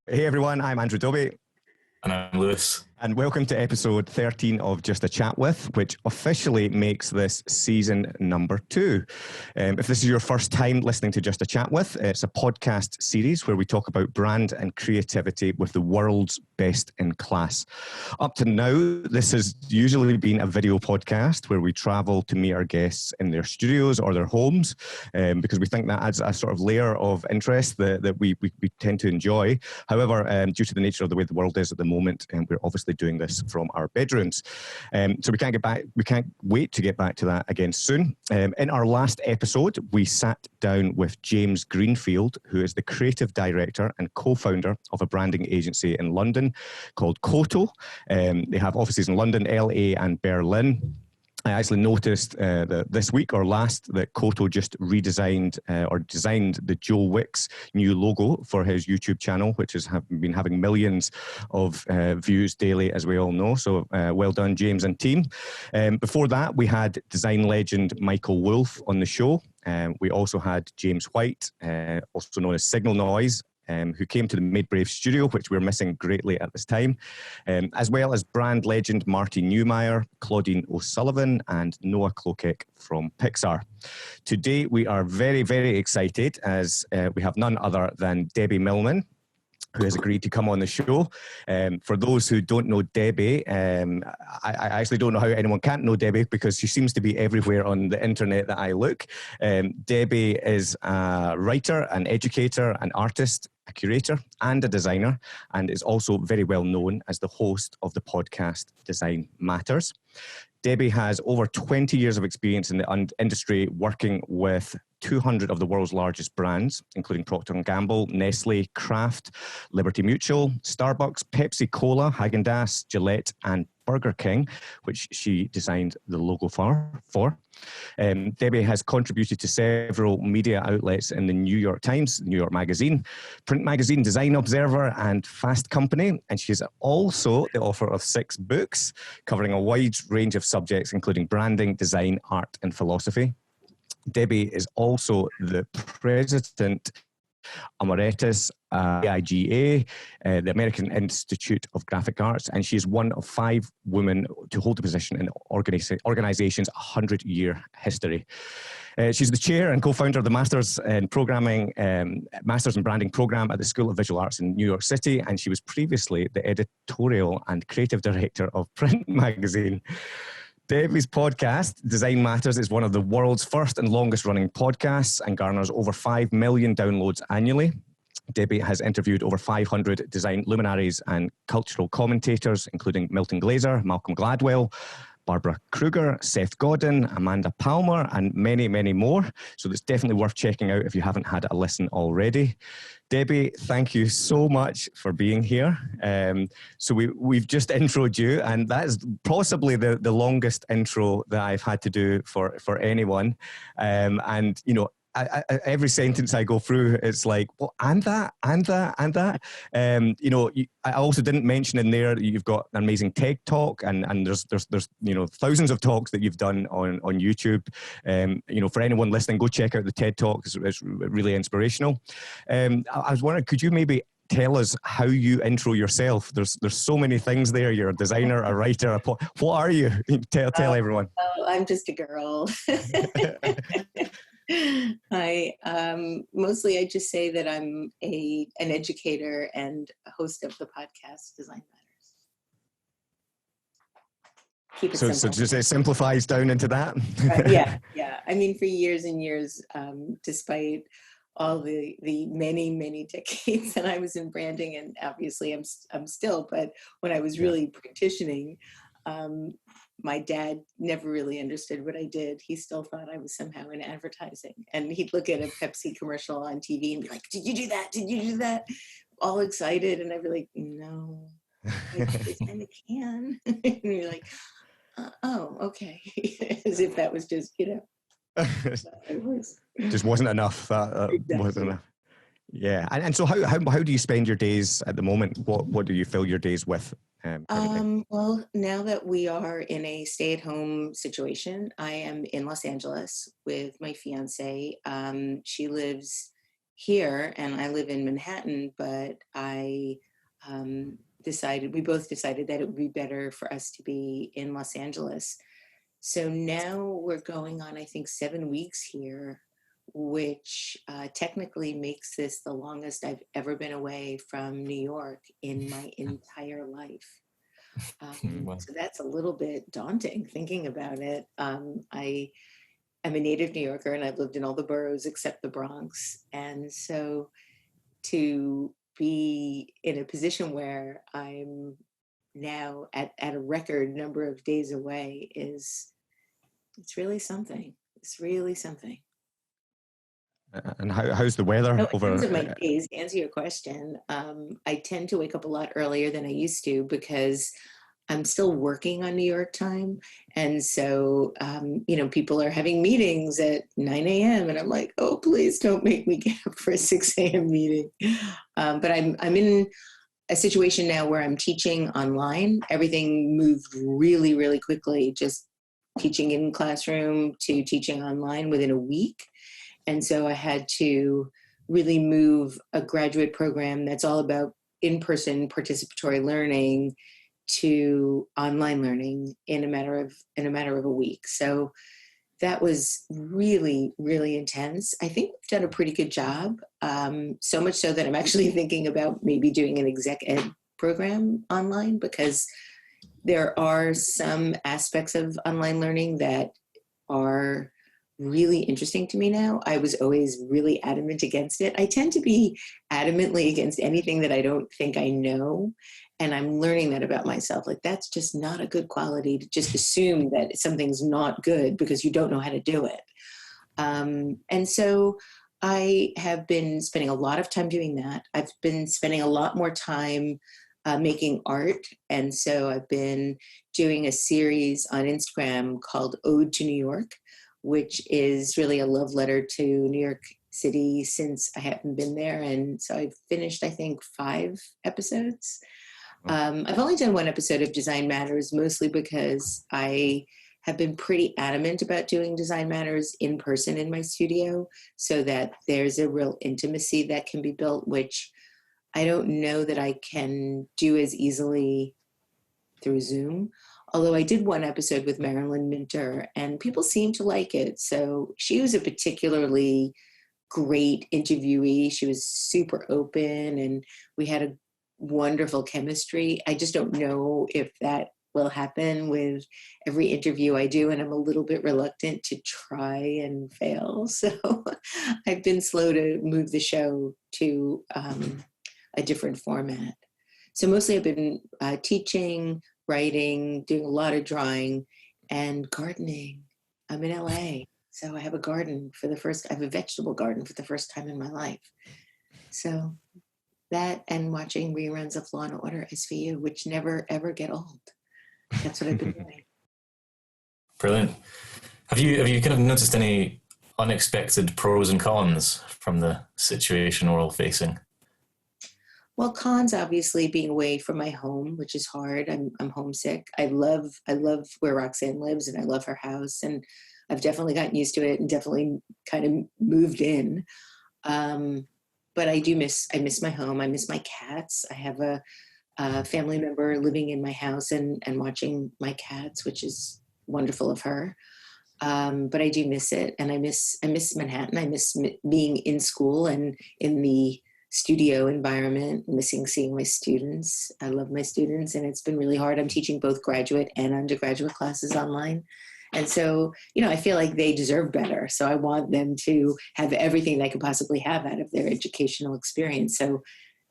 Hey everyone, I'm Andrew Dobie. And I'm Lewis. And welcome to episode 13 of Just a Chat With, which officially makes this season number 2. If this is your first time listening to Just a Chat With, it's a podcast series where we talk about brand and creativity with the world's best in class. Up to now, this has usually been a video podcast where we travel to meet our guests in their studios or their homes, because we think that adds a sort of layer of interest that we tend to enjoy. However, due to the nature of the way the world is at the moment, we're obviously doing this from our bedrooms. So we can't wait to get back to that again soon. In our last episode, we sat down with James Greenfield, who is the creative director and co-founder of a branding agency in London called Koto. They have offices in London, LA, and Berlin. I actually noticed that this week or last that Koto just redesigned or designed the Joe Wicks new logo for his YouTube channel, which has been having millions of views daily, as we all know. So well done, James and team. Before that, we had design legend Michael Wolff on the show. We also had James White, also known as Signal Noise, who came to the Made Brave studio, which we're missing greatly at this time, as well as brand legend Marty Newmeyer, Claudine O'Sullivan, and Noah Klokek from Pixar. Today, we are very, very excited as we have none other than Debbie Millman, who has agreed to come on the show. For those who don't know Debbie, I actually don't know how anyone can't know Debbie because she seems to be everywhere on the internet that I look. Debbie is a writer, an educator, an artist, a curator, and a designer, and is also very well known as the host of the podcast Design Matters. Debbie has over 20 years of experience in the industry, working with 200 of the world's largest brands, including Procter Gamble, Nestle, Kraft, Liberty Mutual, Starbucks, Pepsi-Cola, Haagen-Dazs, Gillette, and Burger King, which she designed the logo for. Debbie has contributed to several media outlets in the New York Times, New York Magazine, Print Magazine, Design Observer, and Fast Company. And she's also the author of 6 books covering a wide range of subjects, including branding, design, art, and philosophy. Debbie is also the President Emeritus, AIGA, the American Institute of Graphic Arts, and she is one of 5 women to hold the position in the organization's 100-year history. She's the chair and co-founder of the Masters in Branding program at the School of Visual Arts in New York City, and she was previously the editorial and creative director of Print Magazine. Debbie's podcast, Design Matters, is one of the world's first and longest running podcasts and garners over 5 million downloads annually. Debbie has interviewed over 500 design luminaries and cultural commentators, including Milton Glaser, Malcolm Gladwell, Barbara Kruger, Seth Godin, Amanda Palmer, and many, many more. So it's definitely worth checking out if you haven't had a listen already. Debbie, thank you so much for being here. So we've just introed you, and that is possibly the longest intro that I've had to do for anyone. And, you know, every sentence I go through, it's like, well, and that. You know, I also didn't mention in there that you've got an amazing TED Talk, and there's you know, thousands of talks that you've done on YouTube. You know, for anyone listening, go check out the TED Talk. It's really inspirational. I was wondering, could you maybe tell us how you intro yourself? There's so many things there. You're a designer, a writer, what are you? Tell everyone. Oh, I'm just a girl. Mostly I just say that I'm an educator and a host of the podcast Design Matters. Keep it simple. So just it simplifies down into that? Yeah. I mean, for years and years, despite all the many decades that I was in branding, and obviously I'm still, but when I was really practicing, my dad never really understood what I did. He still thought I was somehow in advertising. And he'd look at a Pepsi commercial on TV and be like, did you do that? Did you do that? All excited. And I'd be like, no, I kind of can. And you're like, oh, okay. As if that was just, you know. It was. Just wasn't enough. Exactly. Wasn't enough. Yeah. And so how do you spend your days at the moment? What do you fill your days with? Well, now that we are in a stay-at-home situation, I am in Los Angeles with my fiance. She lives here, and I live in Manhattan, but we both decided that it would be better for us to be in Los Angeles. So now we're going on, I think, 7 weeks here, which technically makes this the longest I've ever been away from New York in my entire life. Wow. So that's a little bit daunting thinking about it. I'm a native New Yorker, and I've lived in all the boroughs except the Bronx. And so to be in a position where I'm now at a record number of days away it's really something. It's really something. And how's the weather In over? terms of my days, to answer your question, I tend to wake up a lot earlier than I used to because I'm still working on New York time. And so, people are having meetings at 9 a.m. and I'm like, oh, please don't make me get up for a 6 a.m. meeting. But I'm in a situation now where I'm teaching online. Everything moved really, really quickly, just teaching in classroom to teaching online within a week. And so I had to really move a graduate program that's all about in-person participatory learning to online learning in a matter of a week. So that was really, really intense. I think we've done a pretty good job. So much so that I'm actually thinking about maybe doing an exec ed program online, because there are some aspects of online learning that are really interesting to me now. I was always really adamant against it. I tend to be adamantly against anything that I don't think I know. And I'm learning that about myself. Like, that's just not a good quality, to just assume that something's not good because you don't know how to do it. And so I have been spending a lot of time doing that. I've been spending a lot more time making art. And so I've been doing a series on Instagram called Ode to New York, which is really a love letter to New York City since I haven't been there. And so I've finished, I think, 5 episodes. I've only done 1 episode of Design Matters, mostly because I have been pretty adamant about doing Design Matters in person in my studio, so that there's a real intimacy that can be built, which I don't know that I can do as easily through Zoom. Although I did 1 episode with Marilyn Minter and people seemed to like it. So she was a particularly great interviewee. She was super open and we had a wonderful chemistry. I just don't know if that will happen with every interview I do, and I'm a little bit reluctant to try and fail. So I've been slow to move the show to a different format. So mostly I've been teaching, writing, doing a lot of drawing, and gardening. I'm in LA, so I have a garden I have a vegetable garden for the first time in my life. So that and watching reruns of Law and Order SVU, which never ever get old. That's what I've been doing. Brilliant. Have you kind of noticed any unexpected pros and cons from the situation we're all facing? Well, cons, obviously, being away from my home, which is hard. I'm homesick. I love where Roxanne lives, and I love her house, and I've definitely gotten used to it and definitely kind of moved in. But I miss my home. I miss my cats. I have a family member living in my house and watching my cats, which is wonderful of her. But I do miss it, and I miss Manhattan. I miss being in school and in the studio environment, missing seeing my students. I love my students, and it's been really hard. I'm teaching both graduate and undergraduate classes online. And so, I feel like they deserve better. So I want them to have everything they could possibly have out of their educational experience. So,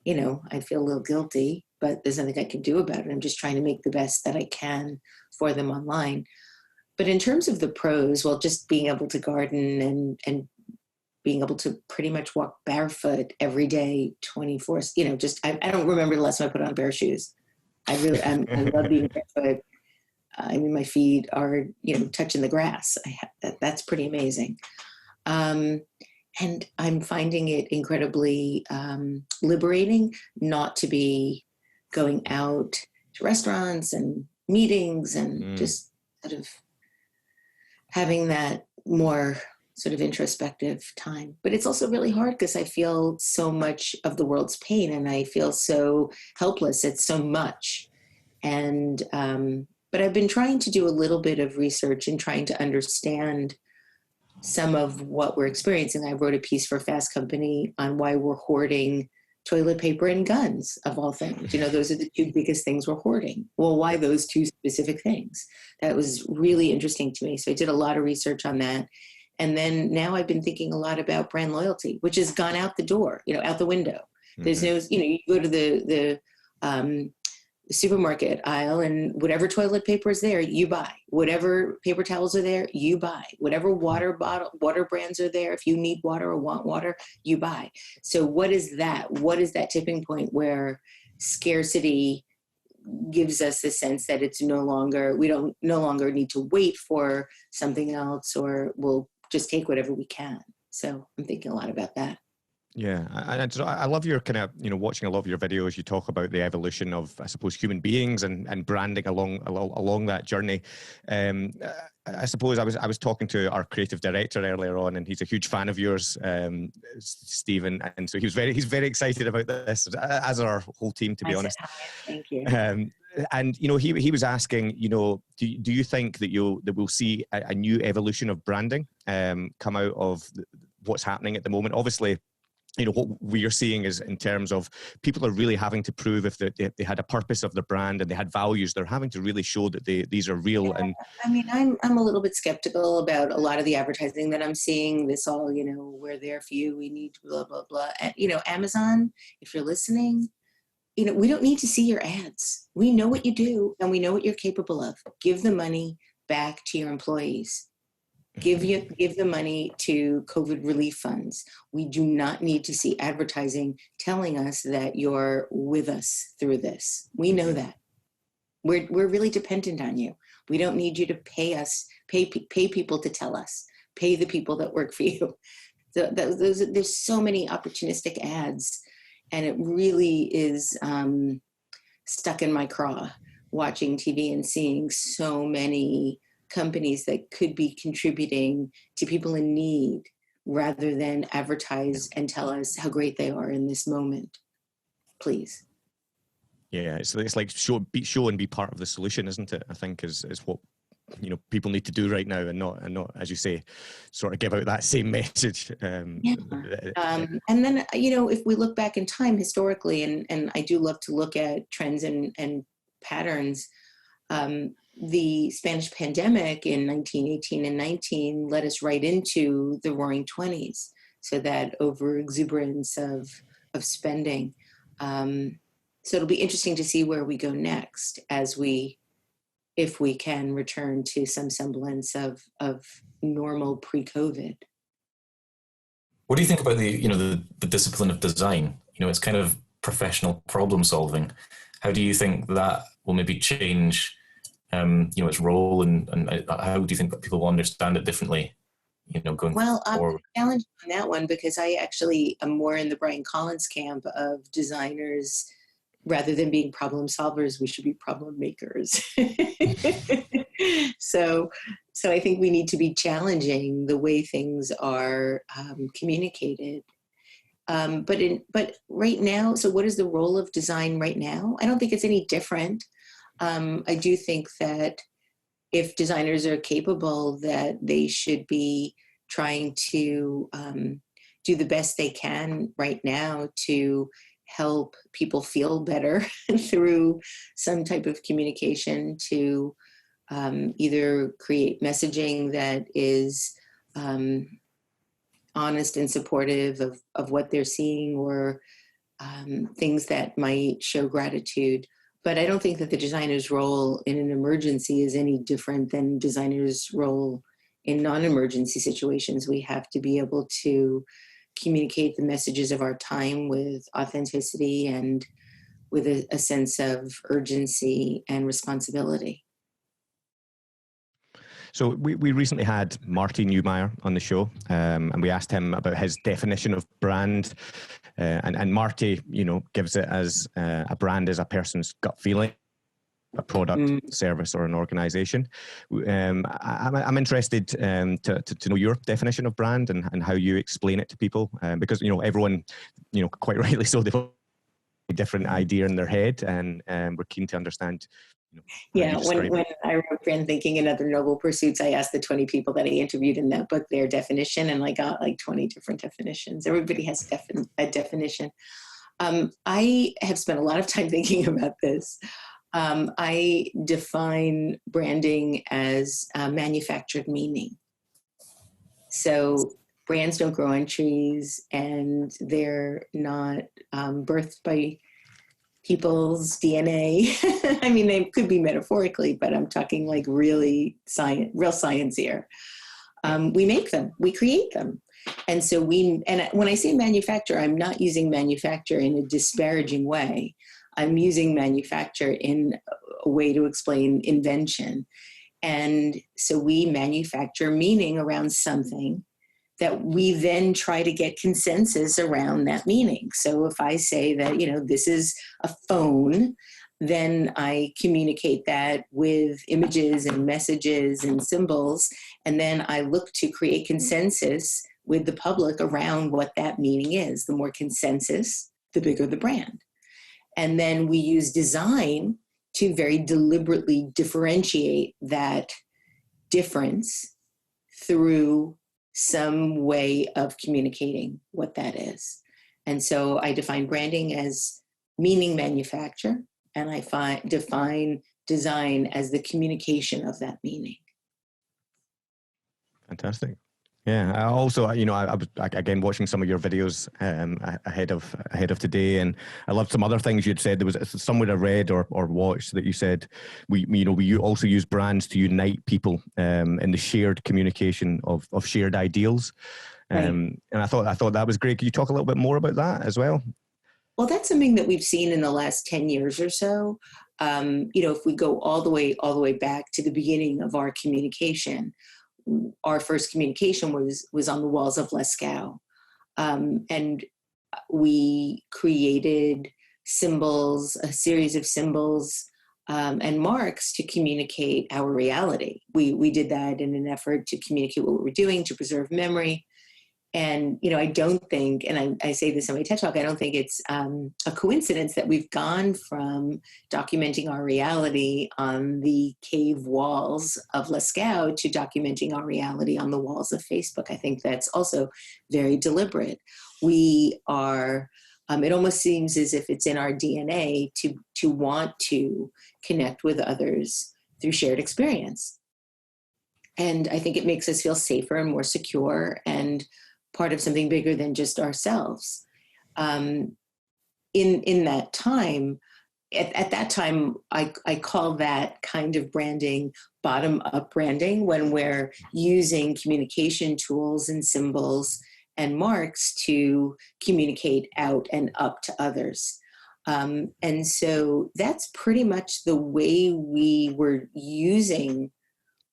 I feel a little guilty, but there's nothing I can do about it. I'm just trying to make the best that I can for them online. But in terms of the pros, well, just being able to garden and being able to pretty much walk barefoot every day, 24, I don't remember the last time I put on a pair of shoes. I love being barefoot. My feet are, touching the grass. That's pretty amazing. And I'm finding it incredibly liberating not to be going out to restaurants and meetings and just sort of having that more sort of introspective time. But it's also really hard because I feel so much of the world's pain and I feel so helpless at so much. And, but I've been trying to do a little bit of research and trying to understand some of what we're experiencing. I wrote a piece for Fast Company on why we're hoarding toilet paper and guns, of all things. You know, those are the two biggest things we're hoarding. Well, why those two specific things? That was really interesting to me. So I did a lot of research on that. And then now I've been thinking a lot about brand loyalty, which has gone out the door, you know, out the window. There's no, you know, you go to the supermarket aisle and whatever toilet paper is there, you buy. Whatever paper towels are there, you buy. Whatever water brands are there, if you need water or want water, you buy. So what is that? What is that tipping point where scarcity gives us the sense that it's no longer need to wait for something else, or we'll just take whatever we can. So I'm thinking a lot about that. Yeah, and I love your kind of, you know, watching a lot of your videos. You talk about the evolution of, I suppose, human beings and branding along that journey. I suppose I was talking to our creative director earlier on, and he's a huge fan of yours, Stephen, and so he's very excited about this, as are our whole team, to be honest. Thank you. And you know, he was asking, you know, do you think that we'll see a new evolution of branding come out of what's happening at the moment? Obviously, you know, what we are seeing is, in terms of, people are really having to prove if they had a purpose of the brand and they had values. They're having to really show that these are real. Yeah, and I mean, I'm a little bit skeptical about a lot of the advertising that I'm seeing. This all, you know, we're there for you. We need blah blah blah. And, you know, Amazon, if you're listening, you know, we don't need to see your ads. We know what you do and we know what you're capable of. Give the money back to your employees. Give the money to COVID relief funds. We do not need to see advertising telling us that you're with us through this. We know that. We're really dependent on you. We don't need you to pay people to tell us. Pay the people that work for you. There's so many opportunistic ads, and it really is stuck in my craw watching TV and seeing so many companies that could be contributing to people in need rather than advertise and tell us how great they are in this moment. Please. Yeah, it's like show and be part of the solution, isn't it? I think is what, you know, people need to do right now, and not, as you say, sort of give out that same message. And then, you know, if we look back in time historically, and I do love to look at trends and patterns, the Spanish pandemic in 1918 and 19 led us right into the Roaring '20s. So that over exuberance of spending. So it'll be interesting to see where we go next, if we can return to some semblance of normal pre-COVID. What do you think about the discipline of design? You know, it's kind of professional problem solving. How do you think that will maybe change its role, and how do you think that people will understand it differently, you know, going forward? Well, I'm challenged on that one because I actually am more in the Brian Collins camp of designers. Rather than being problem solvers, we should be problem makers. So I think we need to be challenging the way things are communicated. But right now, so what is the role of design right now? I don't think it's any different. I do think that if designers are capable, that they should be trying to do the best they can right now to help people feel better through some type of communication, to either create messaging that is honest and supportive of what they're seeing, or things that might show gratitude. But I don't think that the designer's role in an emergency is any different than designer's role in non-emergency situations. We have to be able to communicate the messages of our time with authenticity and with a sense of urgency and responsibility. So we recently had Marty Newmeyer on the show, and we asked him about his definition of brand. And Marty, you know, gives it as a brand as a person's gut feeling a product, service, or an organization. I'm interested to know your definition of brand and how you explain it to people, because everyone, quite rightly so, they've got a different idea in their head, and we're keen to understand. Yeah, when I wrote Brand Thinking and Other Noble Pursuits, I asked the 20 people that I interviewed in that book their definition, and I got like 20 different definitions. Everybody has a definition. I have spent a lot of time thinking about this. I define branding as manufactured meaning. So brands don't grow on trees, and they're not birthed by people's DNA. I mean, they could be metaphorically, but I'm talking like really real science here. We make them, we create them. And so when I say manufacture, I'm not using manufacture in a disparaging way. I'm using manufacture in a way to explain invention. And so we manufacture meaning around something that we then try to get consensus around that meaning. So if I say that, this is a phone, then I communicate that with images and messages and symbols. And then I look to create consensus with the public around what that meaning is. The more consensus, the bigger the brand. And then we use design to very deliberately differentiate that difference through some way of communicating what that is. And so I define branding as meaning manufacture, and I define design as the communication of that meaning. Fantastic. Yeah. I also, I was again watching some of your videos ahead of today, and I loved some other things you'd said. There was somewhere I read or watched that you said we also use brands to unite people in the shared communication of shared ideals. Right. And I thought that was great. Could you talk a little bit more about that as well? Well, that's something that we've seen in the last 10 years or so. If we go all the way back to the beginning of our communication, our first communication was on the walls of Lascaux. And we created symbols, a series of symbols and marks to communicate our reality. We did that in an effort to communicate what we were doing, to preserve memory. And, I don't think, and I say this in my TED Talk, I don't think it's a coincidence that we've gone from documenting our reality on the cave walls of Lascaux to documenting our reality on the walls of Facebook. I think that's also very deliberate. We are, it almost seems as if it's in our DNA to want to connect with others through shared experience. And I think it makes us feel safer and more secure and part of something bigger than just ourselves. In that time, at that time, I call that kind of branding bottom-up branding, when we're using communication tools and symbols and marks to communicate out and up to others. And so that's pretty much the way we were using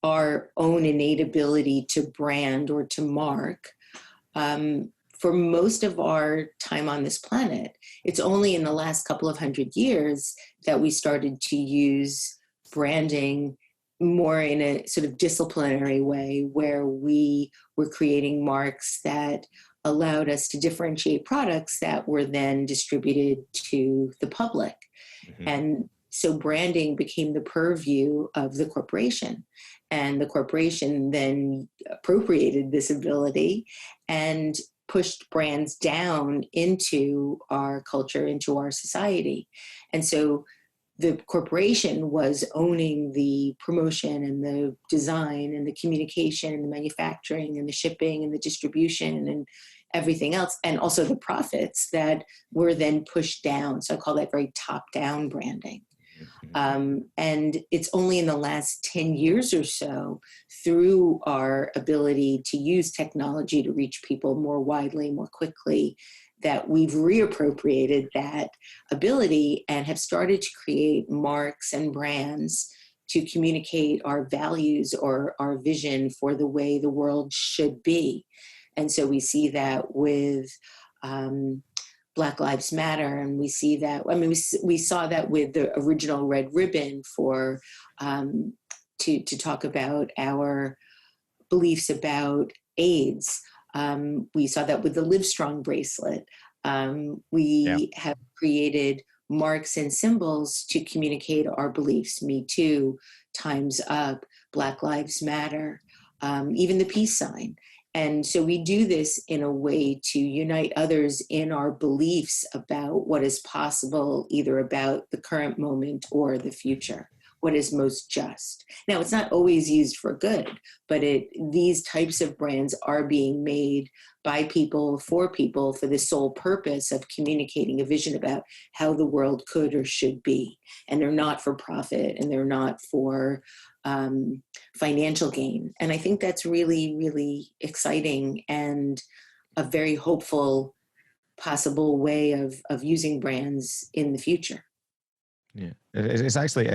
our own innate ability to brand or to mark for most of our time on this planet. It's only in the last couple of 100 years that we started to use branding more in a sort of disciplinary way, where we were creating marks that allowed us to differentiate products that were then distributed to the public. Mm-hmm. And so branding became the purview of the corporation. And the corporation then appropriated this ability and pushed brands down into our culture, into our society. And so the corporation was owning the promotion and the design and the communication and the manufacturing and the shipping and the distribution and everything else, and also the profits that were then pushed down. So I call that very top-down branding. And it's only in the last 10 years or so, through our ability to use technology to reach people more widely, more quickly, that we've reappropriated that ability and have started to create marks and brands to communicate our values or our vision for the way the world should be. And so we see that with Black Lives Matter, and we see that. I mean, we saw that with the original Red Ribbon for to talk about our beliefs about AIDS. We saw that with the Livestrong bracelet. We have created marks and symbols to communicate our beliefs. Me Too, Time's Up, Black Lives Matter, even the peace sign. And so we do this in a way to unite others in our beliefs about what is possible, either about the current moment or the future, what is most just. Now, it's not always used for good, but these types of brands are being made by people, for the sole purpose of communicating a vision about how the world could or should be. And they're not for profit, and they're not for financial gain. And I think that's really, really exciting and a very hopeful possible way of using brands in the future. Yeah, it's actually.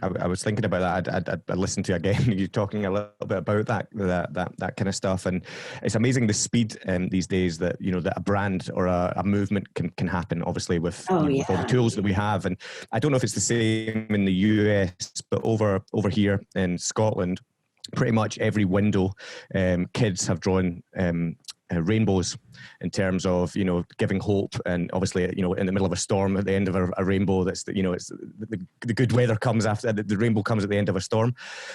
I was thinking about that. I listened to again you talking a little bit about that kind of stuff, and it's amazing the speed these days that that a brand or a movement can happen. Obviously, with with all the tools that we have, and I don't know if it's the same in the US, but over here in Scotland, pretty much every window, kids have drawn rainbows in terms of giving hope, and obviously in the middle of a storm, at the end of a rainbow, that's it's the good weather comes after the rainbow comes at the end of a storm,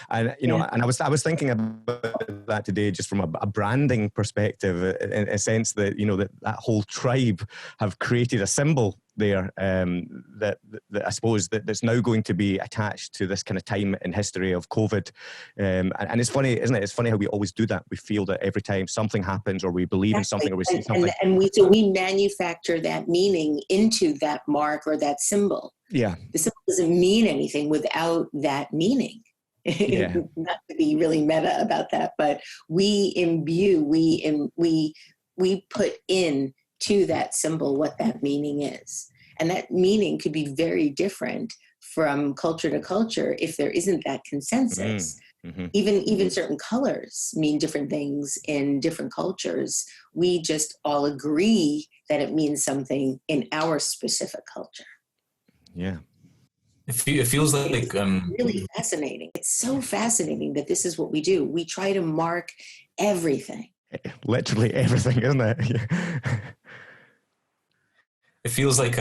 and and I was thinking about that today, just from a branding perspective, in a sense that that whole tribe have created a symbol there that I suppose that's now going to be attached to this kind of time in history of COVID, and it's funny, isn't it? It's funny how we always do that. We feel that every time something happens, or we believe in something, or we see something, and we manufacture that meaning into that mark or that symbol. Yeah, the symbol doesn't mean anything without that meaning. Yeah. Not to be really meta about that, but we imbue, we put in to that symbol what that meaning is. And that meaning could be very different from culture to culture if there isn't that consensus. Mm-hmm. Even certain colors mean different things in different cultures. We just all agree that it means something in our specific culture. Yeah. It feels like it's really fascinating. It's so fascinating that this is what we do. We try to mark everything. Literally everything, isn't it? It feels like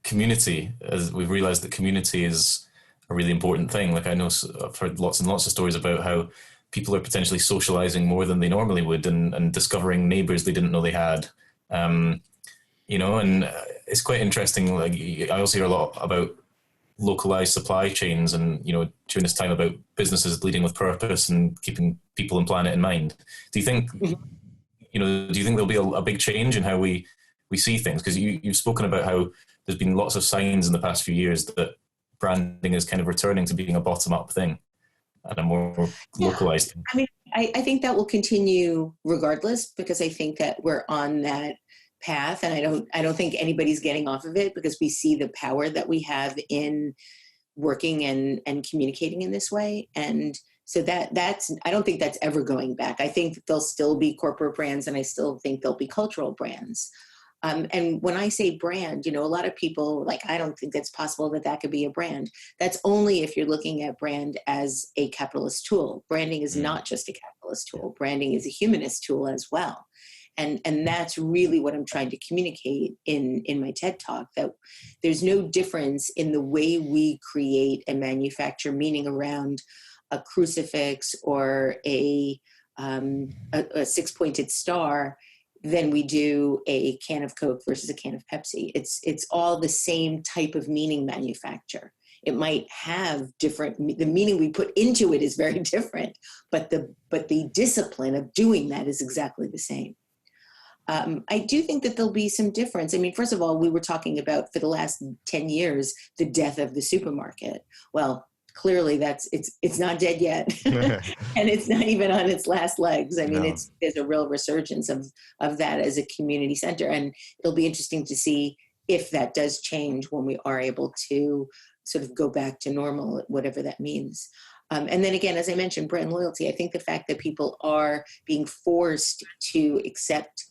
community, as we've realized that community is a really important thing. Like I know I've heard lots and lots of stories about how people are potentially socializing more than they normally would, and discovering neighbors they didn't know they had. And it's quite interesting. Like I also hear a lot about localized supply chains, and during this time about businesses leading with purpose and keeping people and planet in mind. Do you think do you think there'll be a big change in how we see things? Because you've spoken about how there's been lots of signs in the past few years that branding is kind of returning to being a bottom-up thing and a more localized thing. I mean, I think that will continue regardless, because I think that we're on that path, and I don't think anybody's getting off of it, because we see the power that we have in working and communicating in this way. And so that's I don't think that's ever going back. I think there'll still be corporate brands, and I still think there'll be cultural brands. And when I say brand, a lot of people like, I don't think it's possible that could be a brand. That's only if you're looking at brand as a capitalist tool. Branding is not just a capitalist tool. Branding is a humanist tool as well. And that's really what I'm trying to communicate in my TED Talk, that there's no difference in the way we create and manufacture meaning around a crucifix or a six-pointed star than we do a can of Coke versus a can of Pepsi. It's all the same type of meaning manufacture. It might have the meaning we put into it is very different, but the discipline of doing that is exactly the same. I do think that there'll be some difference. I mean, first of all, we were talking about, for the last 10 years, the death of the supermarket. Well, clearly it's not dead yet. And it's not even on its last legs. I mean, there's a real resurgence of that as a community center. And it'll be interesting to see if that does change when we are able to sort of go back to normal, whatever that means. And then again, as I mentioned, brand loyalty. I think the fact that people are being forced to accept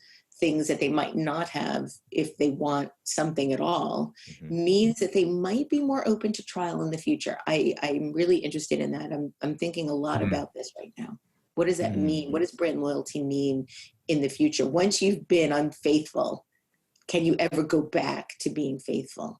things that they might not have if they want something at all, means that they might be more open to trial in the future. I'm really interested in that. I'm thinking a lot about this right now. What does that mean? What does brand loyalty mean in the future? Once you've been unfaithful, can you ever go back to being faithful?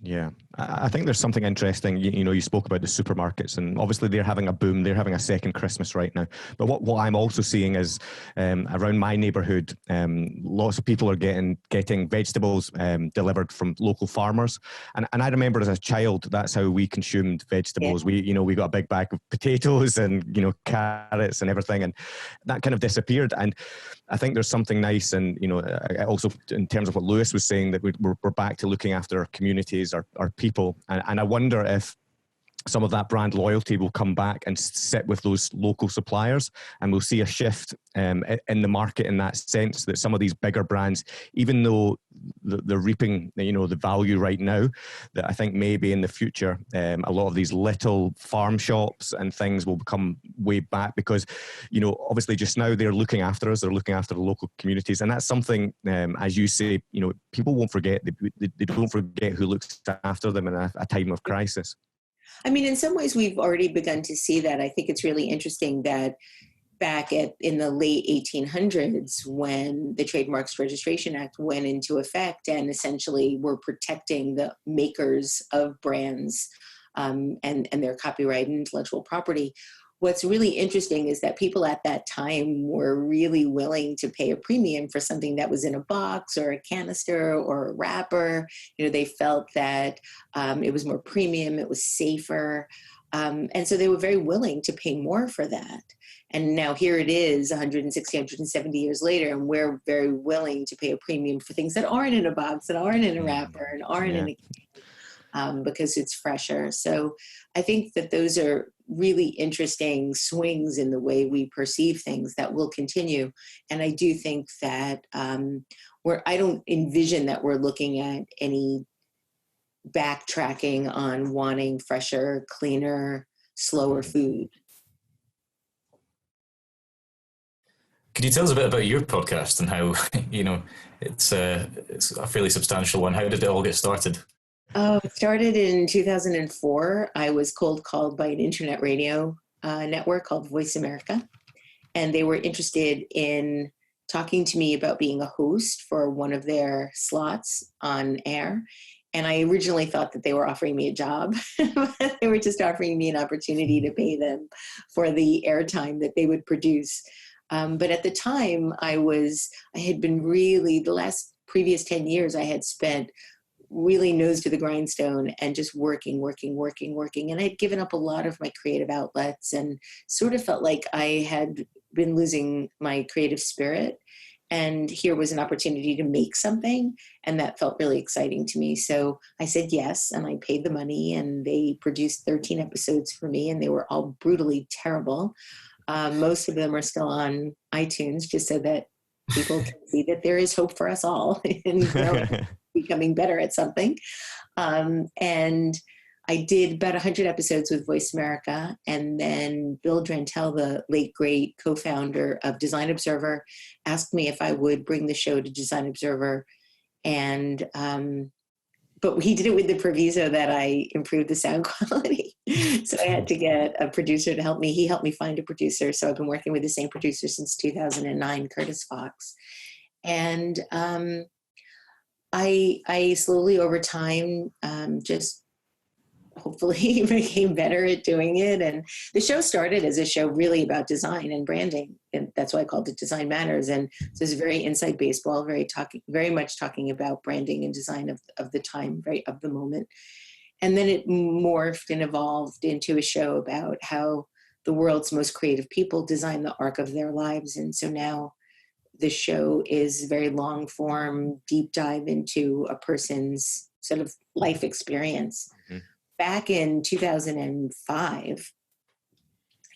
Yeah, I think there's something interesting. You spoke about the supermarkets, and obviously they're having a boom. They're having a second Christmas right now. But what I'm also seeing is around my neighborhood, lots of people are getting vegetables delivered from local farmers. And I remember as a child, that's how we consumed vegetables. Yeah. We got a big bag of potatoes and, carrots and everything, and that kind of disappeared. And I think there's something nice, and also in terms of what Lewis was saying, that we're back to looking after our communities, our people, and I wonder if some of that brand loyalty will come back and sit with those local suppliers, and we'll see a shift in the market in that sense, that some of these bigger brands, even though they're reaping the value right now, that I think maybe in the future a lot of these little farm shops and things will become way back, because obviously just now they're looking after us, they're looking after the local communities, and that's something, as you say, people won't forget. They don't forget who looks after them in a time of crisis. I mean, in some ways, we've already begun to see that. I think it's really interesting that back in the late 1800s, when the Trademarks Registration Act went into effect and essentially were protecting the makers of brands and their copyright and intellectual property, what's really interesting is that people at that time were really willing to pay a premium for something that was in a box or a canister or a wrapper. They felt that it was more premium, it was safer. And so they were very willing to pay more for that. And now here it is 160, 170 years later, and we're very willing to pay a premium for things that aren't in a box, that aren't in a wrapper, and aren't in a can, because it's fresher. So I think that those are really interesting swings in the way we perceive things that will continue. And I do think that I don't envision that we're looking at any backtracking on wanting fresher, cleaner, slower food. Could you tell us a bit about your podcast and how, it's a fairly substantial one. How did it all get started? It started in 2004. I was cold called by an internet radio network called Voice America, and they were interested in talking to me about being a host for one of their slots on air. And I originally thought that they were offering me a job. They were just offering me an opportunity to pay them for the airtime that they would produce. But at the time, I had been really, the previous 10 years, I had spent really nose to the grindstone and just working. And I had given up a lot of my creative outlets and sort of felt like I had been losing my creative spirit. And here was an opportunity to make something, and that felt really exciting to me. So I said yes, and I paid the money, and they produced 13 episodes for me, and they were all brutally terrible. Most of them are still on iTunes, just so that people can see that there is hope for us all in becoming better at something. And I did about 100 episodes with Voice America, and then Bill Drantel, the late great co-founder of Design Observer, asked me if I would bring the show to Design Observer, and but he did it with the proviso that I improved the sound quality. So I had to get a producer to help me. He helped me find a producer, so I've been working with the same producer since 2009, Curtis Fox, and I slowly over time just hopefully became better at doing it. And the show started as a show really about design and branding. And that's why I called it Design Matters. And so it's very inside baseball, very much talking about branding and design of the time, right, of the moment. And then it morphed and evolved into a show about how the world's most creative people design the arc of their lives. And so now the show is very long form, deep dive into a person's sort of life experience. Mm-hmm. Back in 2005,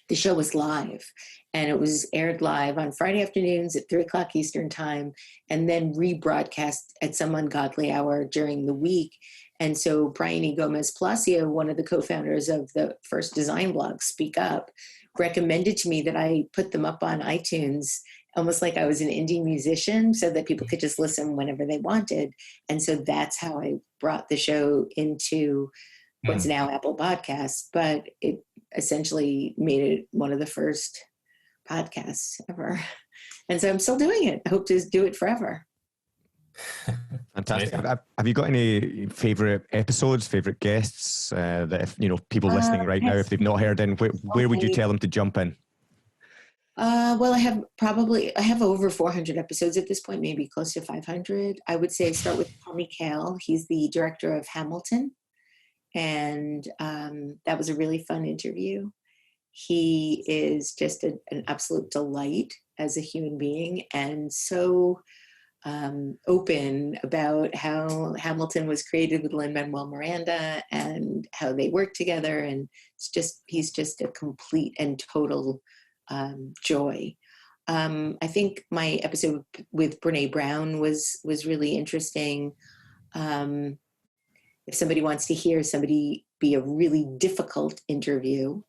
the show was live, and it was aired live on Friday afternoons at 3:00 Eastern time, and then rebroadcast at some ungodly hour during the week. And so Brian E. Gomez Palacio, one of the co-founders of the first design blog, Speak Up, recommended to me that I put them up on iTunes almost like I was an indie musician so that people could just listen whenever they wanted. And so that's how I brought the show into what's now Apple Podcasts, but it essentially made it one of the first podcasts ever. And so I'm still doing it. I hope to do it forever. Fantastic. Have you got any favorite episodes, favorite guests that if, people listening right now, if they've not heard in, where would you tell them to jump in? Well, I have over 400 episodes at this point, maybe close to 500. I would say start with Tommy Kail. He's the director of Hamilton. And that was a really fun interview. He is just an absolute delight as a human being, and so open about how Hamilton was created with Lin-Manuel Miranda and how they work together. And he's just a complete and total joy. I think my episode with Brene Brown was really interesting. If somebody wants to hear somebody be a really difficult interview,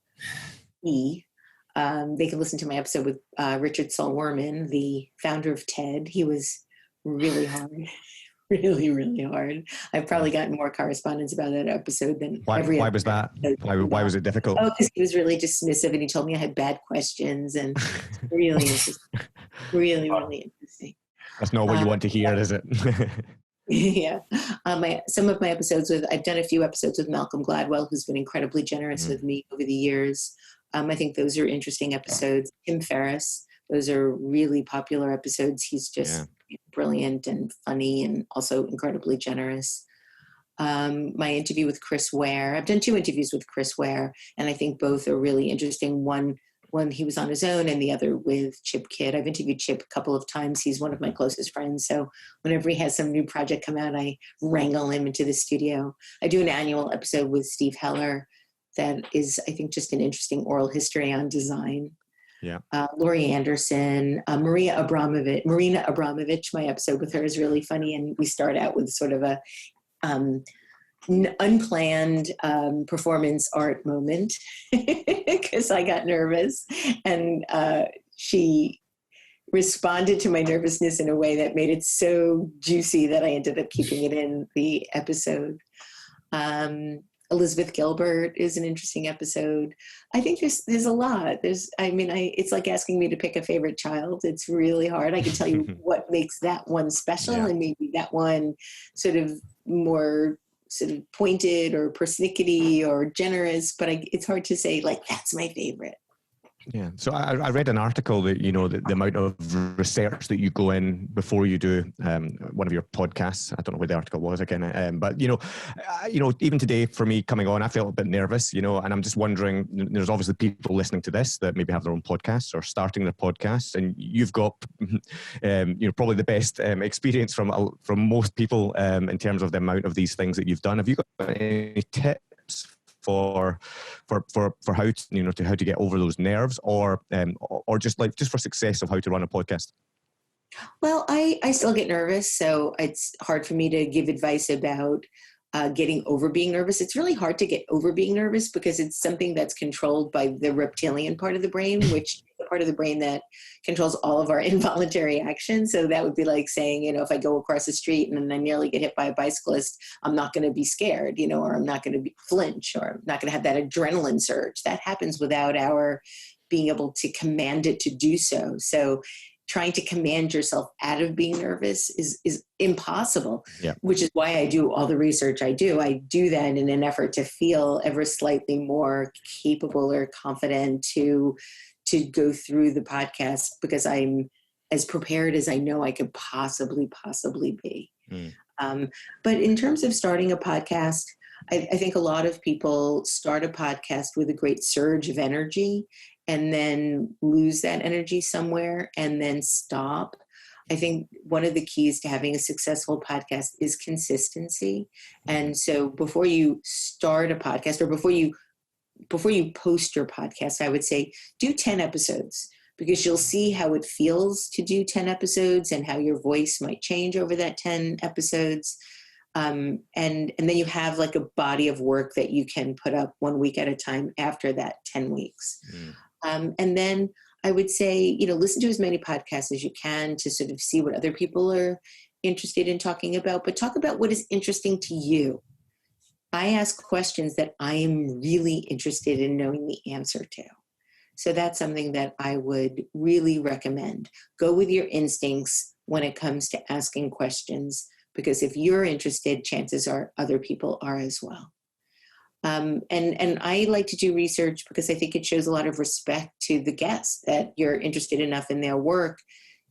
they can listen to my episode with Richard Saul Wurman, the founder of TED. He was really hard, really, really hard. I've probably gotten more correspondence about that episode than every other. Why was that? Why was it difficult? Oh, because he was really dismissive and he told me I had bad questions, and it's really interesting. Really, really interesting. That's not what you want to hear, is it? Yeah. Some of my episodes I've done a few episodes with Malcolm Gladwell, who's been incredibly generous with me over the years. I think those are interesting episodes. Tim Ferriss, those are really popular episodes. He's just brilliant and funny and also incredibly generous. My interview with Chris Ware, I've done 2 interviews with Chris Ware, and I think both are really interesting. One he was on his own, and the other with Chip Kidd. I've interviewed Chip a couple of times. He's one of my closest friends. So whenever he has some new project come out, I wrangle him into the studio. I do an annual episode with Steve Heller that is, I think, just an interesting oral history on design. Yeah. Laurie Anderson, Marina Abramovich, my episode with her is really funny. And we start out with sort of a unplanned performance art moment because I got nervous, and she responded to my nervousness in a way that made it so juicy that I ended up keeping it in the episode. Elizabeth Gilbert is an interesting episode. I think there's a lot. It's like asking me to pick a favorite child. It's really hard. I can tell you what makes that one special, and maybe that one sort of more sort of pointed or persnickety or generous, but it's hard to say like that's my favorite. Yeah. So I read an article that, the amount of research that you go in before you do one of your podcasts. I don't know where the article was again. But, even today for me coming on, I felt a bit nervous, and I'm just wondering, there's obviously people listening to this that maybe have their own podcasts or starting their podcasts, and you've got, probably the best experience from most people in terms of the amount of these things that you've done. Have you got any tips for how to how to get over those nerves, or just for success of how to run a podcast? Well, I still get nervous, so it's hard for me to give advice about getting over being nervous. It's really hard to get over being nervous because it's something that's controlled by the reptilian part of the brain, which is the part of the brain that controls all of our involuntary actions. So that would be like saying, if I go across the street and I nearly get hit by a bicyclist, I'm not going to be scared, or I'm not going to flinch, or I'm not going to have that adrenaline surge. That happens without our being able to command it to do so. So trying to command yourself out of being nervous is impossible, which is why I do all the research I do. I do that in an effort to feel ever slightly more capable or confident to go through the podcast, because I'm as prepared as I know I could possibly be. But in terms of starting a podcast, I think a lot of people start a podcast with a great surge of energy and then lose that energy somewhere and then stop. I think one of the keys to having a successful podcast is consistency. And so before you start a podcast, or before you post your podcast, I would say do 10 episodes, because you'll see how it feels to do 10 episodes and how your voice might change over that 10 episodes. And then you have like a body of work that you can put up 1 week at a time after that 10 weeks. And then I would say, listen to as many podcasts as you can to sort of see what other people are interested in talking about, but talk about what is interesting to you. I ask questions that I am really interested in knowing the answer to. So that's something that I would really recommend. Go with your instincts when it comes to asking questions, because if you're interested, chances are other people are as well. And I like to do research because I think it shows a lot of respect to the guests, that you're interested enough in their work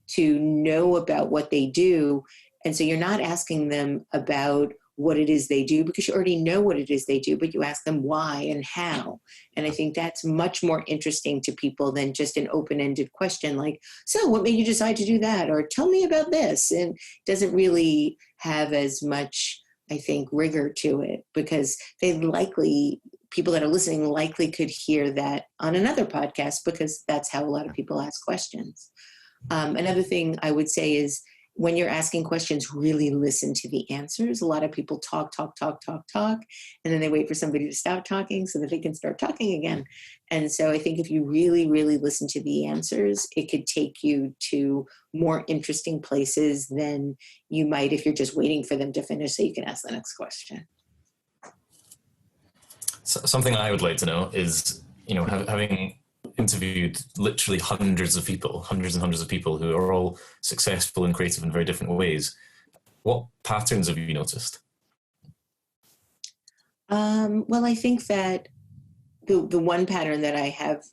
to know about what they do. And so you're not asking them about what it is they do because you already know what it is they do, but you ask them why and how. And I think that's much more interesting to people than just an open-ended question like, so what made you decide to do that? Or tell me about this. And it doesn't really have as much, I think, rigor to it, because people that are listening likely could hear that on another podcast, because that's how a lot of people ask questions. Another thing I would say is, when you're asking questions, really listen to the answers. A lot of people talk, and then they wait for somebody to stop talking so that they can start talking again. And so I think if you really, really listen to the answers, it could take you to more interesting places than you might if you're just waiting for them to finish so you can ask the next question. So something I would like to know is, having interviewed literally hundreds and hundreds of people who are all successful and creative in very different ways, what patterns have you noticed? Well, I think that the one pattern that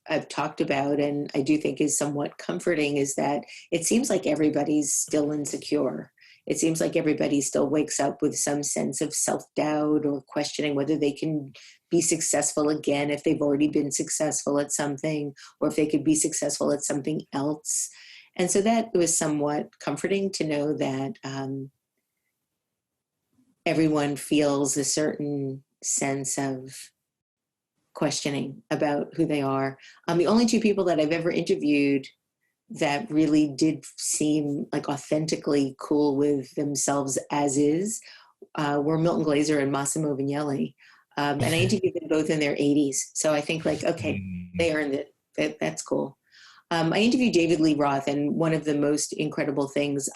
I've talked about, and I do think is somewhat comforting, is that it seems like everybody's still insecure. It seems like everybody still wakes up with some sense of self-doubt or questioning whether they can be successful again if they've already been successful at something, or if they could be successful at something else. And so that was somewhat comforting to know that everyone feels a certain sense of questioning about who they are. The only two people that I've ever interviewed that really did seem like authentically cool with themselves as is were Milton Glaser and Massimo Vignelli. And I interviewed them both in their 80s. So I think okay, they earned it. That's cool. I interviewed David Lee Roth, and one of the most incredible things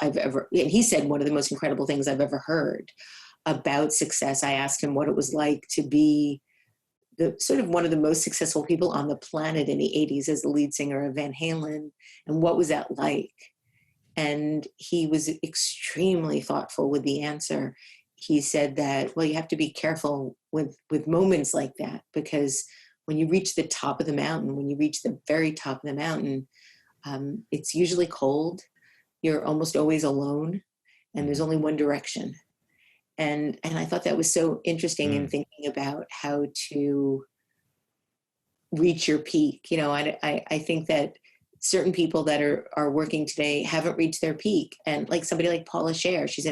he said one of the most incredible things I've ever heard about success. I asked him what it was like to be the sort of one of the most successful people on the planet in the 80s as the lead singer of Van Halen. And what was that like? And he was extremely thoughtful with the answer. He said that, well, you have to be careful with moments like that, because when you reach the top of the mountain, when you reach the very top of the mountain, it's usually cold. You're almost always alone, and there's only one direction. And I thought that was so interesting in thinking about how to reach your peak. I think that certain people that are working today haven't reached their peak. And like somebody like Paula Scher, she's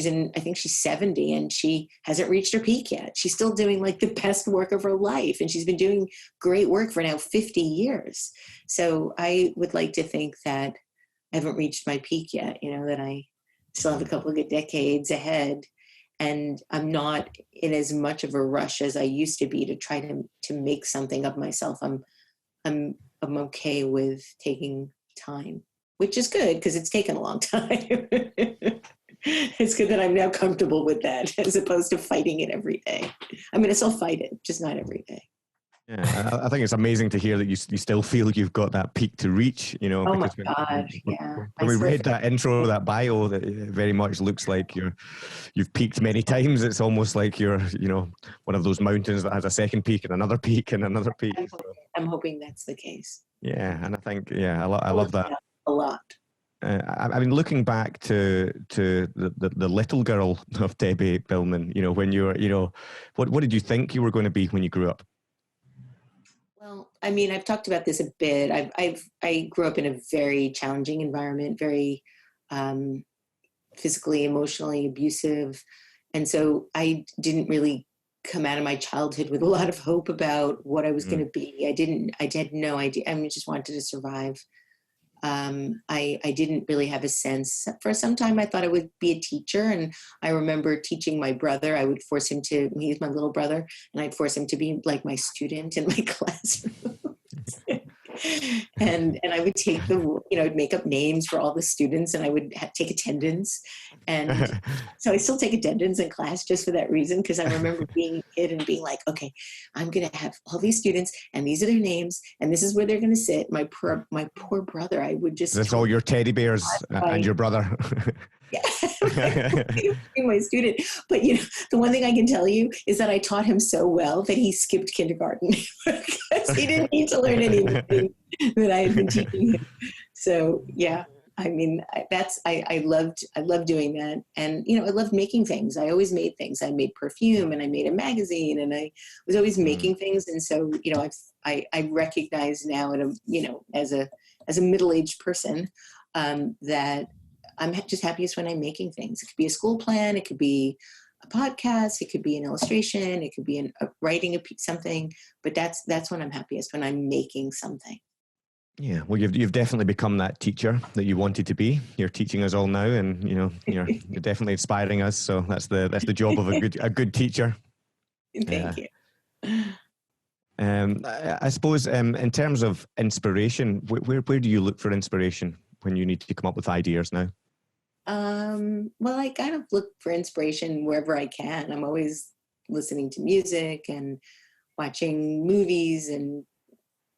in, I think she's 70, and she hasn't reached her peak yet. She's still doing like the best work of her life. And she's been doing great work for now 50 years. So I would like to think that I haven't reached my peak yet, that I still have a couple of good decades ahead. And I'm not in as much of a rush as I used to be to try to make something of myself. I'm okay with taking time, which is good because it's taken a long time. It's good that I'm now comfortable with that as opposed to fighting it every day. I mean, I still fight it, just not every day. Yeah, I think it's amazing to hear that you still feel you've got that peak to reach, Oh my God, yeah. When we read that intro, that bio, that it very much looks like you've peaked many times. It's almost like you're, one of those mountains that has a second peak and another peak and another peak. I'm hoping that's the case. Yeah, and I think, I love that. A lot. I mean, looking back to the little girl of Debbie Millman, when you were, what did you think you were going to be when you grew up? Well, I mean, I've talked about this a bit. I grew up in a very challenging environment, very physically, emotionally abusive. And so I didn't really come out of my childhood with a lot of hope about what I was going to be. I had no idea. I mean, just wanted to survive. I didn't really have a sense. For some time, I thought I would be a teacher. And I remember teaching my brother. I would force him he's my little brother, and I'd force him to be like my student in my classroom. and I would take I'd make up names for all the students, and I would take attendance. And so I still take attendance in class just for that reason, because I remember being a kid and being like, okay, I'm going to have all these students, and these are their names, and this is where they're going to sit. My poor brother, I would just... That's all your teddy bears and your brother. Yeah, my student. But the one thing I can tell you is that I taught him so well that he skipped kindergarten because he didn't need to learn anything that I had been teaching him. So yeah, I mean, I loved doing that. And I loved making things. I always made things. I made perfume, and I made a magazine, and I was always making things. And so I recognize now as a middle-aged person that I'm just happiest when I'm making things. It could be a school plan, it could be a podcast, it could be an illustration, it could be writing something, but that's when I'm happiest, when I'm making something. Yeah, well, you've definitely become that teacher that you wanted to be. You're teaching us all now, and you're definitely inspiring us. So that's the job of a good teacher. Thank you. I suppose in terms of inspiration, where do you look for inspiration when you need to come up with ideas now? Well, I kind of look for inspiration wherever I can. I'm always listening to music and watching movies and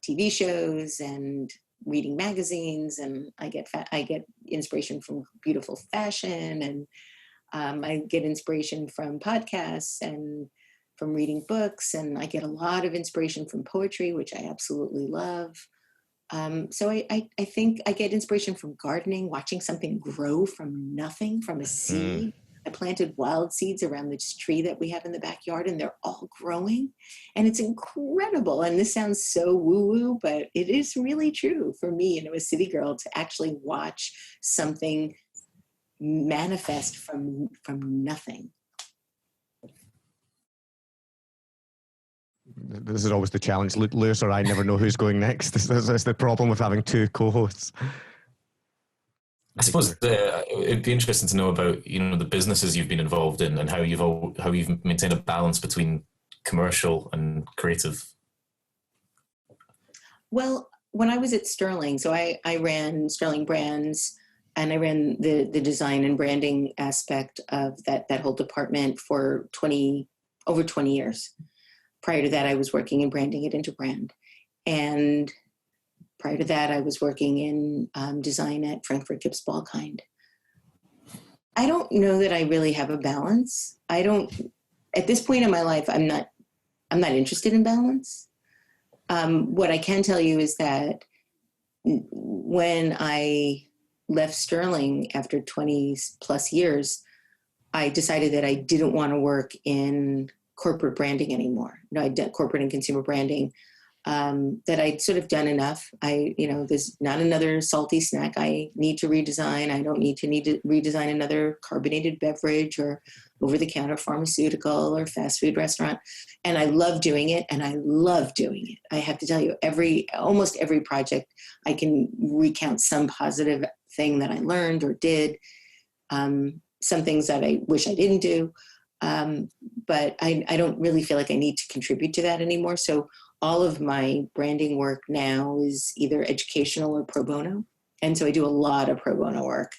TV shows and reading magazines, and I get inspiration from beautiful fashion, and I get inspiration from podcasts and from reading books, and I get a lot of inspiration from poetry, which I absolutely love. So I think I get inspiration from gardening, watching something grow from nothing, from a seed. I planted wild seeds around this tree that we have in the backyard, and they're all growing, and it's incredible. And this sounds so woo-woo, but it is really true for me, a city girl, to actually watch something manifest from nothing. This is always the challenge. Lewis or I never know who's going next. That's the problem with having two co-hosts. I suppose it'd be interesting to know about the businesses you've been involved in, and how you've maintained a balance between commercial and creative. Well, when I was at Sterling, so I ran Sterling Brands, and I ran the design and branding aspect of that whole department for over 20 years. Prior to that, I was working in branding it into brand. And prior to that, I was working in design at Frankfurt Gibbs Ballkind. I don't know that I really have a balance. At this point in my life, I'm not interested in balance. What I can tell you is that when I left Sterling after 20 plus years, I decided that I didn't want to work in corporate branding anymore. I did corporate and consumer branding, that I'd sort of done enough. There's not another salty snack I need to redesign. I don't need to redesign another carbonated beverage or over-the-counter pharmaceutical or fast food restaurant. And I love doing it, and I love doing it. I have to tell you, almost every project, I can recount some positive thing that I learned or did, some things that I wish I didn't do. But I don't really feel like I need to contribute to that anymore. So all of my branding work now is either educational or pro bono. And so I do a lot of pro bono work.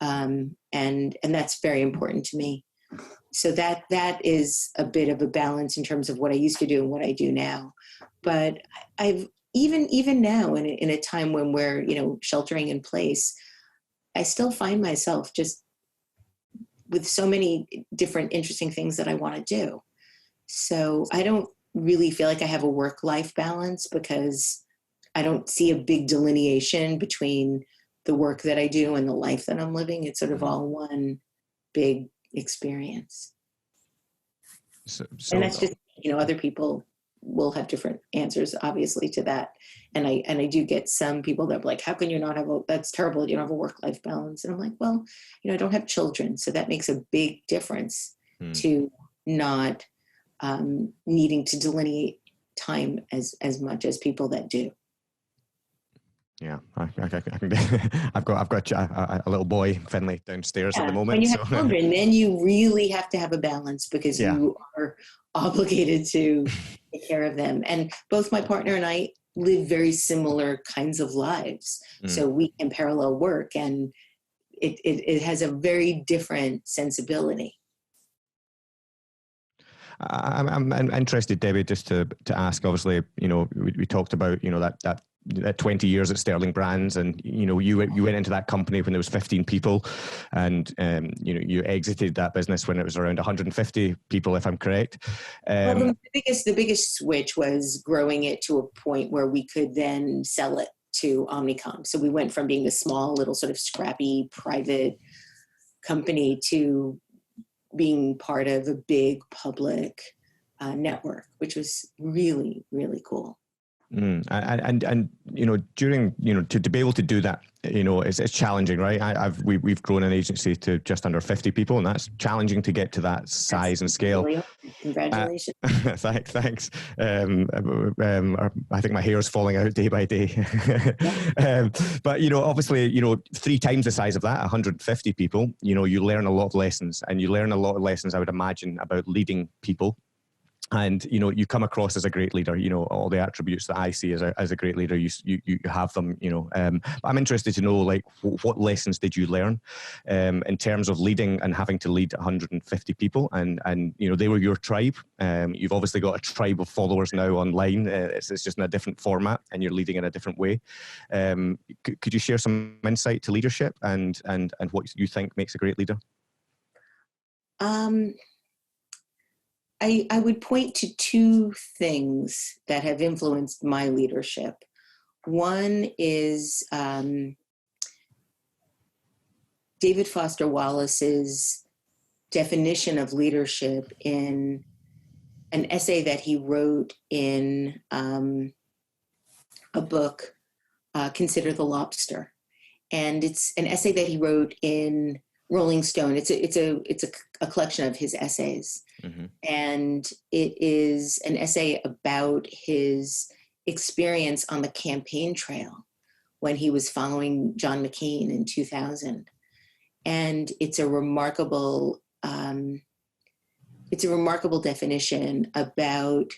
And that's very important to me. So that is a bit of a balance in terms of what I used to do and what I do now. But I've even now in a time when we're, sheltering in place, I still find myself just with so many different interesting things that I want to do. So I don't really feel like I have a work-life balance, because I don't see a big delineation between the work that I do and the life that I'm living. It's sort of all one big experience. So and that's just, other people will have different answers, obviously, to that. And I do get some people that are like, how can you not have that's terrible, you don't have a work-life balance. And I'm like, well, I don't have children. So that makes a big difference to not needing to delineate time as much as people that do. Yeah, I've got a little boy, Finley, downstairs at the moment. When you have children, then you really have to have a balance, because you are obligated to take care of them. And both my partner and I, live very similar kinds of lives. So we can parallel work, and it has a very different sensibility. I'm interested, Debbie, just to ask, obviously, we talked about, that 20 years at Sterling Brands, and, you went into that company when there was 15 people, and, you exited that business when it was around 150 people, if I'm correct. Well, the biggest switch was growing it to a point where we could then sell it to Omnicom. So we went from being a small little sort of scrappy private company to being part of a big public network, which was really, really cool. And during, to be able to do that, it's challenging, right? We've grown an agency to just under 50 people, and that's challenging to get to that size and scale. Really, congratulations. Thanks. I think my hair is falling out day by day. But, obviously, 3 times the size of that, 150 people, you learn a lot of lessons, and you learn a lot of lessons, I would imagine, about leading people. And, you come across as a great leader, all the attributes that I see as a great leader, you have them, but I'm interested to know, like, what lessons did you learn in terms of leading and having to lead 150 people? And they were your tribe. You've obviously got a tribe of followers now online. It's just in a different format, and you're leading in a different way. Could you share some insight to leadership and what you think makes a great leader? I would point to 2 things that have influenced my leadership. One is David Foster Wallace's definition of leadership in an essay that he wrote in a book, Consider the Lobster. And it's an essay that he wrote in Rolling Stone. It's a collection of his essays. Mm-hmm. And it is an essay about his experience on the campaign trail when he was following John McCain in 2000. And it's a remarkable definition about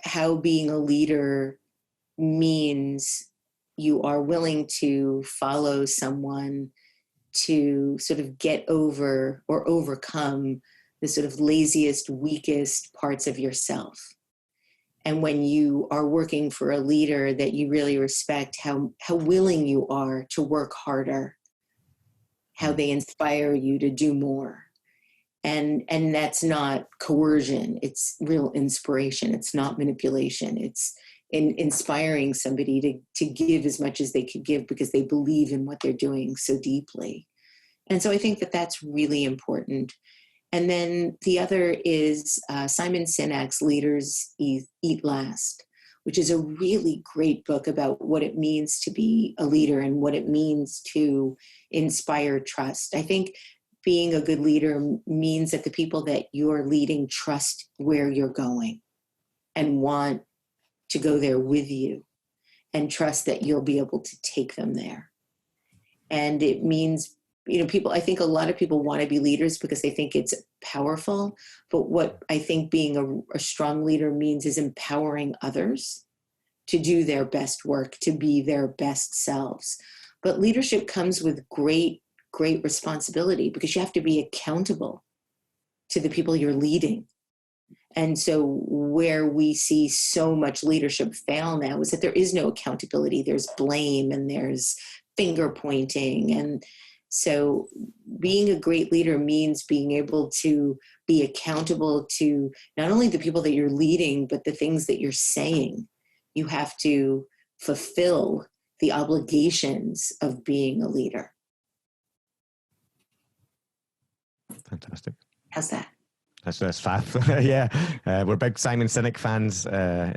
how being a leader means you are willing to follow someone to sort of get over or overcome the sort of laziest, weakest parts of yourself. And when you are working for a leader that you really respect, how willing you are to work harder, how they inspire you to do more. And that's not coercion, it's real inspiration. It's not manipulation. It's inspiring somebody to give as much as they could give because they believe in what they're doing so deeply. And so I think that that's really important. And then the other is Simon Sinek's Leaders Eat Last, which is a really great book about what it means to be a leader and what it means to inspire trust. I think being a good leader means that the people that you're leading trust where you're going and want to go there with you and trust that you'll be able to take them there. And it means, I think a lot of people want to be leaders because they think it's powerful. But what I think being a strong leader means is empowering others to do their best work, to be their best selves. But leadership comes with great, great responsibility because you have to be accountable to the people you're leading. And so where we see so much leadership fail now is that there is no accountability. There's blame and there's finger pointing. And so being a great leader means being able to be accountable to not only the people that you're leading, but the things that you're saying. You have to fulfill the obligations of being a leader. Fantastic. How's that? That's fab. Yeah, we're big Simon Sinek fans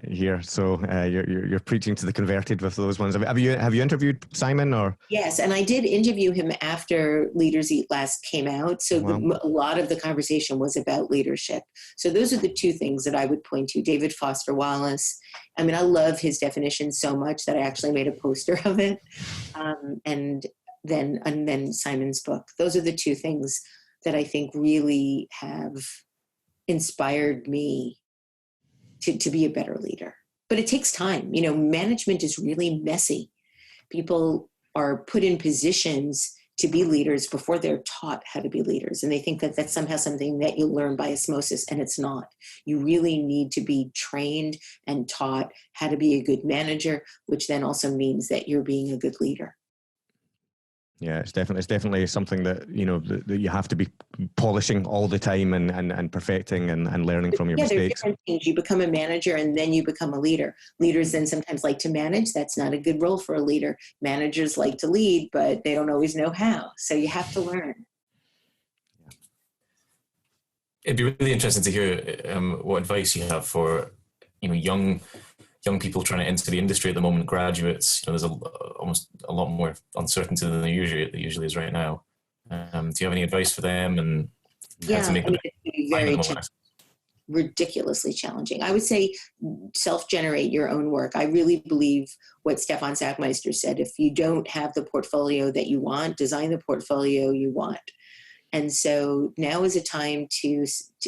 here. So you're preaching to the converted with those ones. Have you interviewed Simon or? Yes, and I did interview him after Leaders Eat Last came out. So wow. A lot of the conversation was about leadership. So those are the 2 things that I would point to. David Foster Wallace. I mean, I love his definition so much that I actually made a poster of it. And then Simon's book. Those are the 2 things that I think really have inspired me to be a better leader. but it takes time. You know, management is really messy. People are put in positions to be leaders before they're taught how to be leaders. And they think that that's somehow something that you learn by osmosis, and it's not. You really need to be trained and taught how to be a good manager, which then also means that you're being a good leader. Yeah, it's definitely something that, you know, that you have to be polishing all the time and perfecting and learning from your mistakes. There's different things. You become a manager and then you become a leader. Leaders then sometimes like to manage. That's not a good role for a leader. Managers like to lead, but they don't always know how. So you have to learn. It'd be really interesting to hear what advice you have for, you know, young people trying to enter the industry at the moment, graduates. You know, there's almost a lot more uncertainty than there usually is right now. Do you have any advice for them and how to make it's very ridiculously challenging. I would say self-generate your own work. I really believe what Stefan Sackmeister said. If you don't have the portfolio that you want, design the portfolio you want. And so now is a time to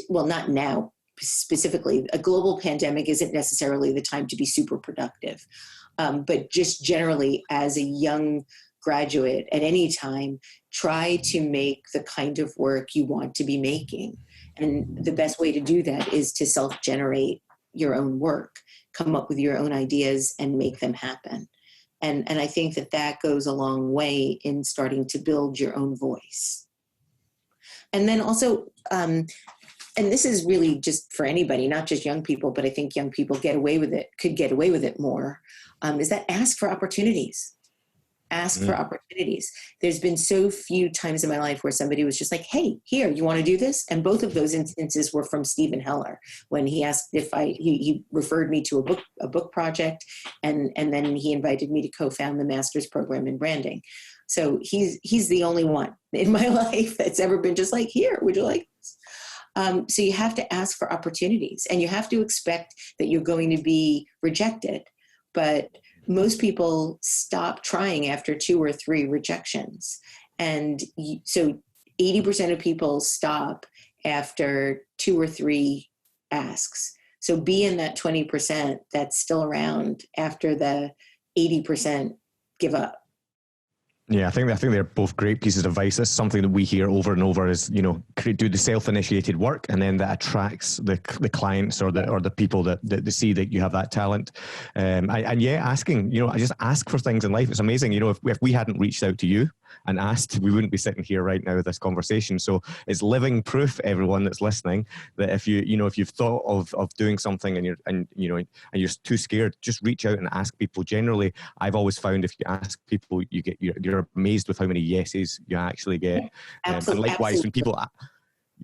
well, not now, specifically, a global pandemic isn't necessarily the time to be super productive. But just generally, as a young graduate at any time, try to make the kind of work you want to be making. And the best way to do that is to self-generate your own work, come up with your own ideas and make them happen. And I think that goes a long way in starting to build your own voice. And then also, and this is really just for anybody, not just young people, but I think young people could get away with it more, is that ask for opportunities. Ask for opportunities. There's been so few times in my life where somebody was just like, hey, here, you want to do this? And both of those instances were from Stephen Heller, when he asked if he referred me to a book project, and then he invited me to co-found the master's program in branding. So he's the only one in my life that's ever been just like, here, would you like this? So you have to ask for opportunities, and you have to expect that you're going to be rejected. But most people stop trying after 2 or 3 rejections. And so 80% of people stop after 2 or 3 asks. So be in that 20% that's still around after the 80% give up. Yeah, I think they're both great pieces of advice. It's something that we hear over and over is, you know, do the self-initiated work, and then that attracts the clients or the people that see that you have that talent. And asking, you know, I just ask for things in life. It's amazing. You know, if we hadn't reached out to you and asked, we wouldn't be sitting here right now with this conversation. So it's living proof, everyone that's listening, that if you've thought of doing something and you're too scared, just reach out and ask people. Generally, I've always found if you ask people, you're amazed with how many yeses you actually get. And likewise, when people,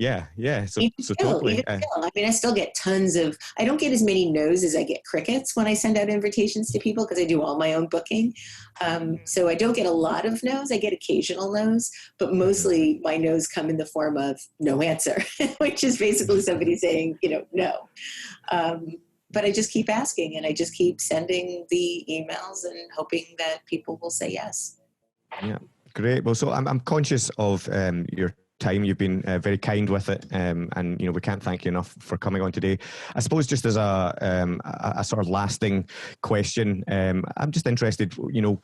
so totally. I mean, I still get tons of, I don't get as many no's as I get crickets when I send out invitations to people, because I do all my own booking. So I don't get a lot of no's. I get occasional no's, but mostly my no's come in the form of no answer, which is basically somebody saying, no. But I just keep asking, and I just keep sending the emails and hoping that people will say yes. Yeah, great. Well, so I'm conscious of your time. You've been very kind with it, and we can't thank you enough for coming on today. I suppose just as a sort of lasting question, I'm just interested,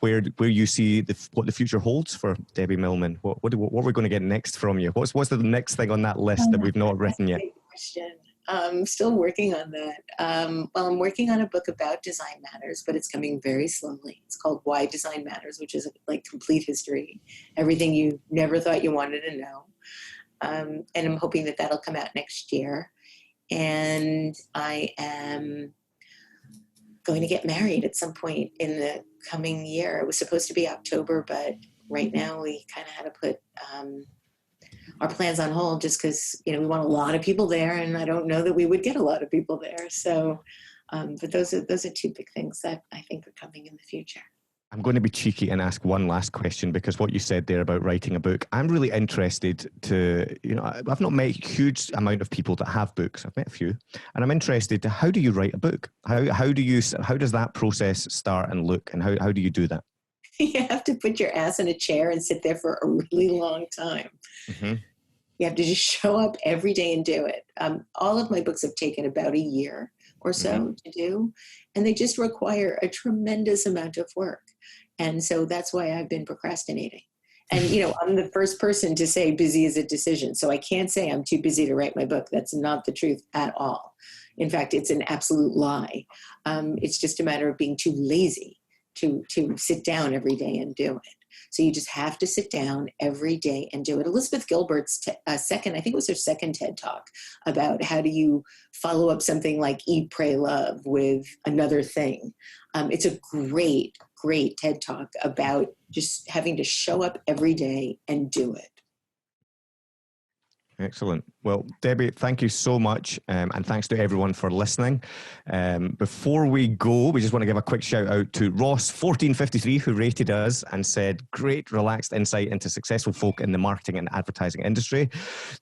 where you see what the future holds for Debbie Millman. What we're going to get next from you? What's the next thing on that list that we've not written yet? Great question. I'm still working on that. I'm working on a book about design matters, but it's coming very slowly. It's called Why Design Matters, which is like complete history, everything you never thought you wanted to know. And I'm hoping that that'll come out next year. And I am going to get married at some point in the coming year. It was supposed to be October, but right now we kind of had to put our plans on hold just because, we want a lot of people there, and I don't know that we would get a lot of people there. So, but those are 2 big things that I think are coming in the future. I'm going to be cheeky and ask one last question, because what you said there about writing a book, I'm really interested to, I've not met a huge amount of people that have books. I've met a few, and I'm interested to, how do you write a book? How does that process start and look, and how do you do that? You have to put your ass in a chair and sit there for a really long time. Mm-hmm. You have to just show up every day and do it. All of my books have taken about a year, or so to do. And they just require a tremendous amount of work. And so that's why I've been procrastinating. And, you know, I'm the first person to say busy is a decision. So I can't say I'm too busy to write my book. That's not the truth at all. In fact, it's an absolute lie. It's just a matter of being too lazy to sit down every day and do it. So you just have to sit down every day and do it. Elizabeth Gilbert's second, I think it was her second TED Talk about how do you follow up something like Eat, Pray, Love with another thing. It's a great, great TED Talk about just having to show up every day and do it. Excellent. Well, Debbie, thank you so much. And thanks to everyone for listening. Before we go, we just want to give a quick shout out to Ross1453, who rated us and said, great, relaxed insight into successful folk in the marketing and advertising industry.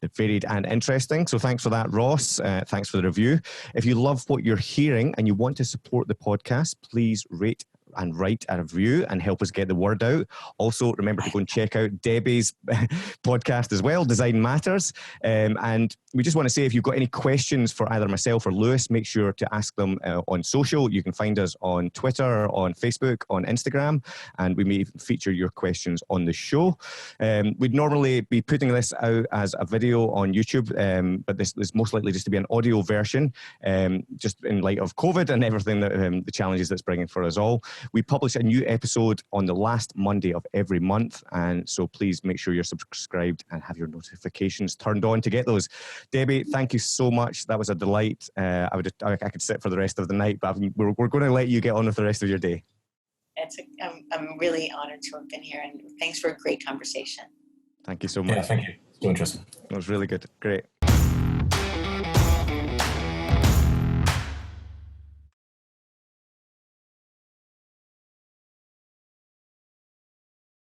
They're varied and interesting. So thanks for that, Ross. Thanks for the review. If you love what you're hearing and you want to support the podcast, please rate and write a review and help us get the word out. Also, remember to go and check out Debbie's podcast as well, Design Matters. And we just want to say, if you've got any questions for either myself or Lewis, make sure to ask them on social. You can find us on Twitter, on Facebook, on Instagram, and we may feature your questions on the show. We'd normally be putting this out as a video on YouTube, but this is most likely just to be an audio version, just in light of COVID and everything that the challenges that's bringing for us all. We publish a new episode on the last Monday of every month, and so please make sure you're subscribed and have your notifications turned on to get those. Debbie, thank you so much. That was a delight. I could sit for the rest of the night, but we're going to let you get on with the rest of your day. I'm really honored to have been here, and thanks for a great conversation. Thank you so much. Yeah, thank you. It's so interesting. It was really good. Great.